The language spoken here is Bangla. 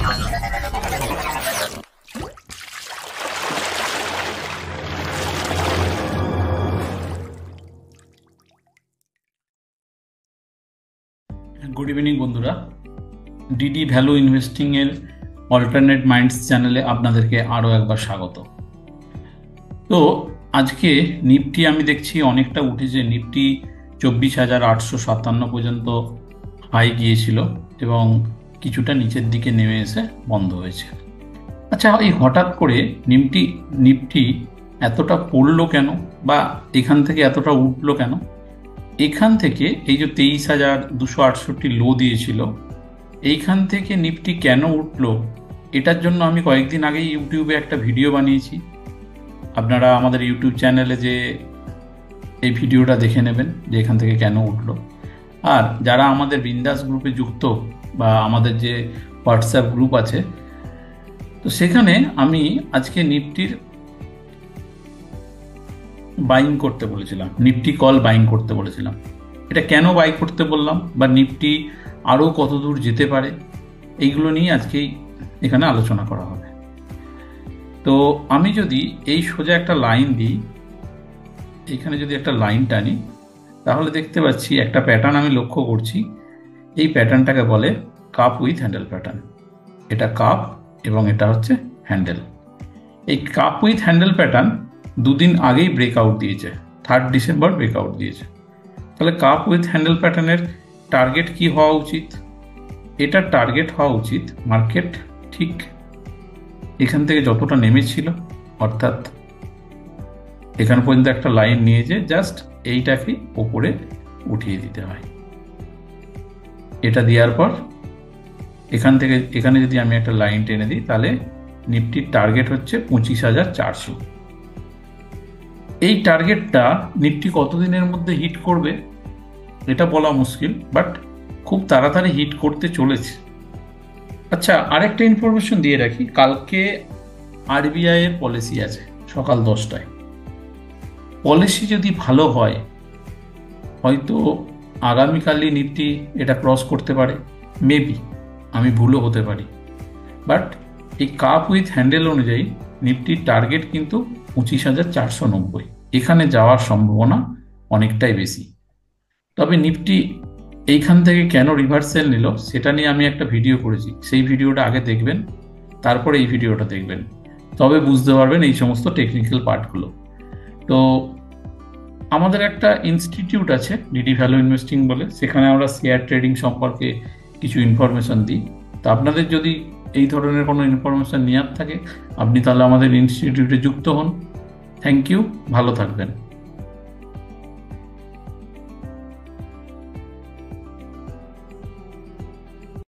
গুড ইভিনিং বন্ধুরা, ডিডি ভ্যালু ইনভেস্টিং এর অল্টারনেট মাইন্ডস চ্যানেলে আপনাদেরকে আরও একবার স্বাগত। তো আজকে নিফটি আমি দেখছি অনেকটা উঠেছে। নিফটি 24,857 পর্যন্ত হাই গিয়েছিল এবং কিছুটা নিচের দিকে নেমে এসে বন্ধ হয়েছে। আচ্ছা, এই হঠাৎ করে নিফটি এতটা পড়লো কেন, বা এখান থেকে এতটা উঠলো কেন? এখান থেকে এই যে 23,268 লো দিয়েছিল, এইখান থেকে নিফটি কেন উঠলো, এটার জন্য আমি কয়েকদিন আগেই ইউটিউবে একটা ভিডিও বানিয়েছি। আপনারা আমাদের ইউটিউব চ্যানেলে যে এই ভিডিওটা দেখে নেবেন যে এখান থেকে কেন উঠলো। আর যারা আমাদের বিন্দাস গ্রুপে যুক্ত বা আমাদের যে হোয়াটসঅ্যাপ গ্রুপ আছে, তো সেখানে আমি আজকে নিফটির বাইং করতে বলেছিলাম, নিফটি কল বাইং করতে বলেছিলাম। এটা কেন বাই করতে বললাম, বা নিফটি আরও কত দূর যেতে পারে, এইগুলো নিয়ে আজকেই এখানে আলোচনা করা হবে। তো আমি যদি এই সোজা একটা লাইন দিই, এখানে যদি একটা লাইন টানি, তাহলে দেখতে পাচ্ছি একটা প্যাটার্ন আমি লক্ষ্য করছি। এই প্যাটার্নটাকে বলে কাপ উইথ হ্যান্ডেল প্যাটার্ন। এটা কাপ এবং এটা হচ্ছে হ্যান্ডেল। এই কাপ উইথ হ্যান্ডেল প্যাটার্ন দুদিন আগেই ব্রেকআউট দিয়েছে, 3 ডিসেম্বর ব্রেকআউট দিয়েছে। তাহলে কাপ উইথ হ্যান্ডেল প্যাটার্নের টার্গেট কি হওয়া উচিত? এটার টার্গেট হওয়া উচিত মার্কেট ঠিক এখান থেকে যতটা নেমেছিল, অর্থাৎ এখান পর্যন্ত একটা লাইন নিয়ে যে জাস্ট এইটাকে ওপরে উঠিয়ে দিতে হয়। এটা দেওয়ার পর এখান থেকে এখানে যদি আমি একটা লাইন টেনে দিই, তাহলে নিফটির টার্গেট হচ্ছে 25,400। এই টার্গেটটা নিফটি কতদিনের মধ্যে হিট করবে এটা বলা মুশকিল, বাট খুব তাড়াতাড়ি হিট করতে চলেছে। আচ্ছা, আরেকটা ইনফরমেশন দিয়ে রাখি, কালকে আরবিআই এর পলিসি আছে সকাল 10টায়। পলিসি যদি ভালো হয়, হয়তো আগামীকালই নিফটি এটা ক্রস করতে পারে, মেবি, আমি ভুলও হতে পারি। বাট এই কাপ উইথ হ্যান্ডেল অনুযায়ী নিফটির টার্গেট কিন্তু 25,490। এখানে যাওয়ার সম্ভাবনা অনেকটাই বেশি। তবে নিফটি এইখান থেকে কেন রিভার্সেল নিল সেটা নিয়ে আমি একটা ভিডিও করেছি, সেই ভিডিওটা আগে দেখবেন, তারপরে এই ভিডিওটা দেখবেন, তবে বুঝতে পারবেন এই সমস্ত টেকনিক্যাল পার্টগুলো। তো আমাদের একটা ইনস্টিটিউট আছে ডিডি ভ্যালু ইনভেস্টিং বলে, সেখানে আমরা শেয়ার ট্রেডিং সম্পর্কে কিছু ইনফরমেশন দিই। তো আপনাদের যদি এই ধরনের কোনো ইনফরমেশন নেওয়ার থাকে, আপনি তাহলে আমাদের ইনস্টিটিউটে যুক্ত হন। থ্যাংক ইউ, ভালো থাকবেন।